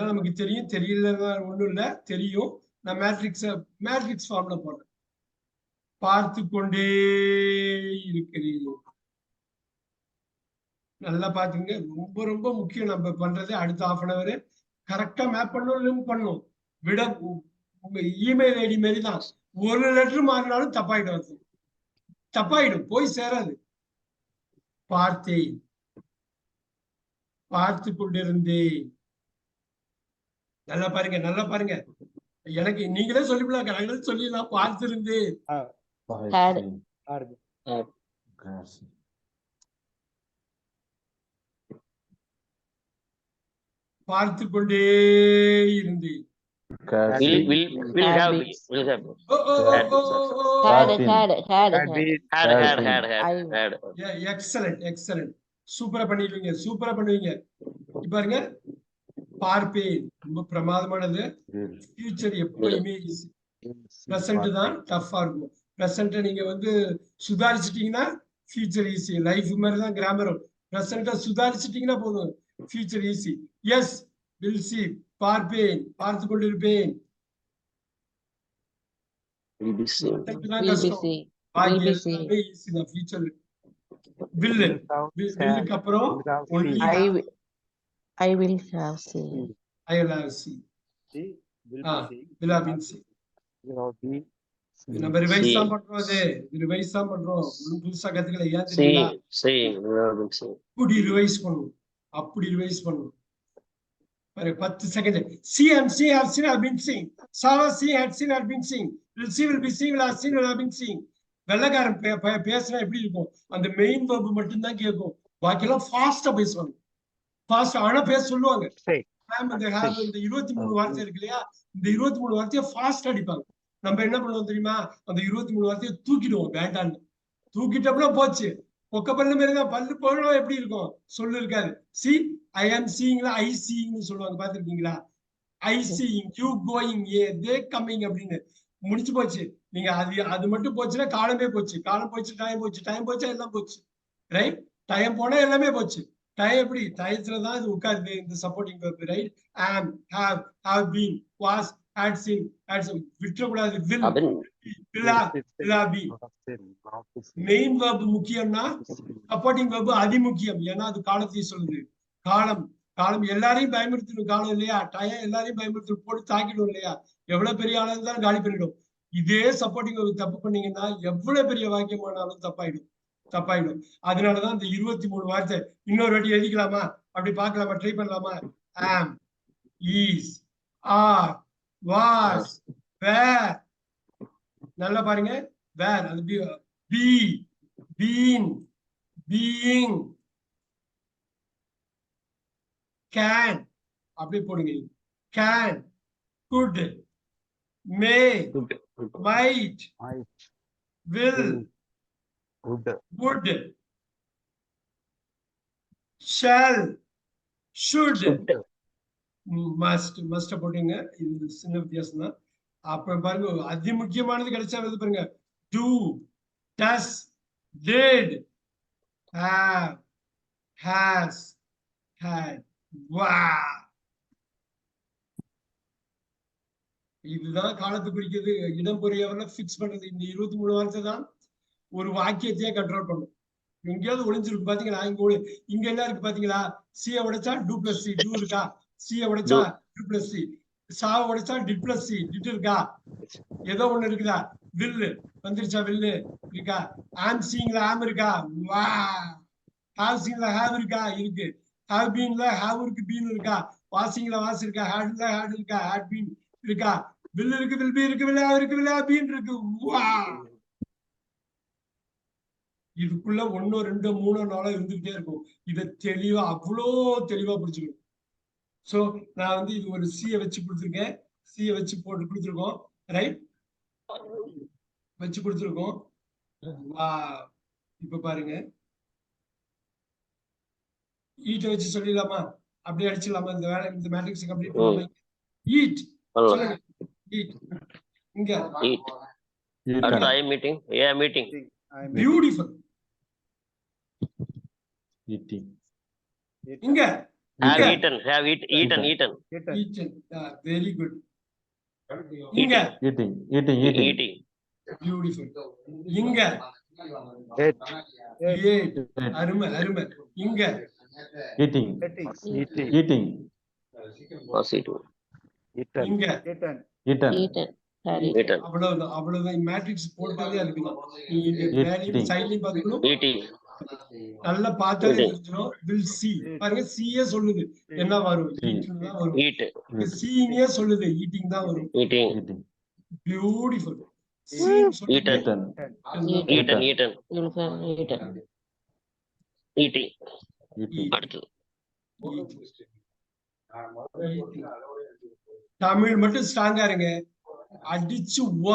இதெல்லாம் நமக்கு தெரியும். தெரியலன்னா ஒண்ணும் இல்ல, தெரியும். நான் மேட்ரிக்ஸ் ஃபார்ம்ல போடுறேன். பார்த்து கொண்டே இருக்கிறேன். நல்லா பாத்துங்க. ரொம்ப ரொம்ப முக்கியம். நம்ம பண்றது அடுத்த 1/2 hour கரெக்டா மேப் பண்ணும். விட உங்க இமெயில் ஐடி மாரிதான். ஒரு லெட்டர் மாறினாலும் தப்பாயிடும். தப்பாயிடும், போய் சேராது. பார்த்தேன், பார்த்து கொண்டிருந்தேன். நல்லா பாருங்க, நல்லா பாருங்க. எனக்கு நீங்களே சொல்லிவிடலாம், நாங்களே சொல்லிடலாம். பார்த்திருந்தேன். பார்த்து கொண்டே இருந்தேன். எக்ஸலன்ட். சூப்பரா பண்ணிடுவீங்க, சூப்பரா பண்ணுவீங்க. பாருங்க, பார்ப்பேன் ரொம்ப பிரமாதமானது. ஃபியூச்சர் எப்பயுமே பிரசன்ட் தான் டஃபா இருக்கும். பிரசன்ட் நீங்க வந்து சுதாரிச்சிட்டீங்கன்னா ஃபியூச்சர் ஈஸி. லைஃப் மாதிரி தான் கிராமரும். பிரசன்ட சுதாரிச்சிட்டீங்கன்னா போதும், future easy. Yes, will see. பார்ப்பேன், பார்த்து கொண்டிருப்பேன். அப்புறம் I will have seen. I will have seen. Will have been seen. நம்ம ரிவைஸ் தான் பண்றோம். புதுசா கத்துக்கல. ஏன் தெரியுங்களா? அப்படி ரிவைஸ் பண்ணணும். 10 second. See and see have seen have been seen. Saw see had seen had been seen. Will see will be seen will have seen will have been seen. வெள்ளக்காரன் பேசினா எப்படி இருக்கும்? அந்த மெயின் வெர்ப் மட்டும் தான் கேட்கும். பாக்கி எல்லாம் ஃபாஸ்டா பேசுவாங்க. ஃபாஸ்ட் ஆனா பேச சொல்லுவாங்க. இந்த 23 வார்த்தை இருக்கு இல்லையா? இந்த 23 வார்த்தையை ஃபாஸ்ட் அடிப்பாங்க. நம்ம என்ன பண்ணுவோம் தெரியுமா? அந்த 23 வார்த்தையை தூக்கிடுவோம். வேண்டான்னு தூக்கிட்டோம்னா போச்சு. பொக்க பல்லு மாரிதான். பல்லு போகணும் எப்படி இருக்கும்? சொல்லு இருக்காது. சி ஐ ஆம் சீயிங்ல ஐ சீயிங்னு சொல்லுவாங்க, பாத்துருக்கீங்களா? I seeing, you going, they coming அப்படின்னு முடிச்சு போச்சு. நீங்க அது மட்டும் போச்சுன்னா காலமே போச்சு. காலம் போச்சு, டைம் போச்சா எல்லாம் போச்சு. ரைட்? டைம் போனா எல்லாமே போச்சு. டைம் எப்படி? டயத்துலதான் இது உட்காருது இந்த supporting verb. Right? Am, have been, was, had seen, விட்டுறக்கூடாது. மெயின் வெர்ப் முக்கியம்னா சப்போர்ட்டிங் வெர்ப் அதிமுக்கியம். ஏன்னா அது காலத்தையும் சொல்லுது. காலம் எல்லாரையும் பயன்படுத்தணும். காலம் இல்லையா? டயம் எல்லாரையும் பயன்படுத்தணும். போட்டு தாக்கிடும் இல்லையா? எவ்வளவு பெரிய ஆளு தான் காலி பண்ணிடும். இதே சப்போர்ட்டிங் வெர்ப் தப்பு பண்ணீங்கன்னா எவ்வளவு பெரிய வாக்கியமானாலும் தப்பாயிடும். அதனாலதான் இந்த 23 வார்த்தை இன்னொரு வாட்டி எழுதிக்கலாமா? அப்படி பார்க்கலாமா? ட்ரை பண்ணலாமா? ஆம், ஈஸ், ஆர், was, where. நல்லா பாருங்க. where அது be, been, being, can அப்படி போடுங்க. can, could, may, might, will, would, shall, should, must போட்டுங்க. இது சின்ன வித்தியாசம் தான். அப்புறம் பாருங்க, அதி முக்கியமானது கிடைச்சா வந்து பாருங்க. do, does, did, have, has, had. இதுதான் காலத்தை குறிக்கிறது. இடம் பொறியவரை பிக்ஸ் பண்றது. இந்த 23 வார்த்தை தான் ஒரு வாக்கியத்தையே கண்ட்ரோல் பண்ணும். எங்கேயாவது ஒளிஞ்சிருக்கு பாத்தீங்களா? இங்க என்ன இருக்கு பாத்தீங்களா? சியை உடைச்சா டூ பிளஸ் சி, டூ இருக்கா? சியை உடைச்சா டூ பிளஸ் சி, சாவை உடைச்சா டிட் பிளஸ் சி, டிட் இருக்கா? ஏதோ ஒண்ணு இருக்குதா? வில்லு வந்துருச்சா? வில்லு இருக்கா? ஆம் சீங்ல ஆம் இருக்கா? வா. ஹாவ் சீங்ல ஹாவ் இருக்கா? இருக்கு. ஹாவ் பீன்ல ஹாவ் இருக்கு, பீன் இருக்கா? வாசிங்ல வாஸ் இருக்கா? ஹேட்ல ஹேட் இருக்கா? ஹேட் பீன் இருக்கா? வில் இருக்கு, வில் பி இருக்கு, வில் ஹேவ் இருக்கு, வில் ஹேவ் பீன் இருக்கு. வா. இதுக்குள்ள 1 2 3 4 இருந்துகிட்டே இருக்கும். இதை தெளிவா, அவ்வளோ தெளிவா புரிஞ்சுக்கணும். சோ நான் வந்து இது ஒரு சியை வச்சு கொடுத்துருக்கேன். சியை வச்சு போட்டு கொடுத்துருக்கோம். ரைட்? வச்சு கொடுத்துருக்கோம். இப்ப பாருங்க, ஈட்டை வச்சு சொல்லிடலாமா? அப்படியே அடிச்சிடலாமா? இந்த வேலை, இந்த மேட்ரிக்ஸ் கம்ப்ளீட் பண்ணலாமா? ஈட் சொல்லுங்க. ஈட். இங்க மீட்டிங். பியூட்டிஃபுல். இங்க Have eaten. Eaten. Very good. இங்க Eating. Beautiful. இங்க Ate. அருமை அருமை. இங்க Eating. Positive. Eaten. இங்க Eaten. Eaten. அவ்வளவுதான் மேட்ரிக்ஸ் போட்டதே அதுக்குதான். நீங்க மேலையும் சைட்லயும் பாத்தீங்கன்னா Eating. நல்லா பார்த்தாலே தெரிஞ்சிடும். will see பாருங்க, C சொல்லுது என்ன வரும், eat தான் வரும். Eat. seeing சொல்லுது eating தான் வரும். Eating. Beautiful. Eaten. Eaten. Eating. அடுத்தது தமிழ் மட்டும் ஸ்ட்ராங்கா இருங்க, அடிச்சு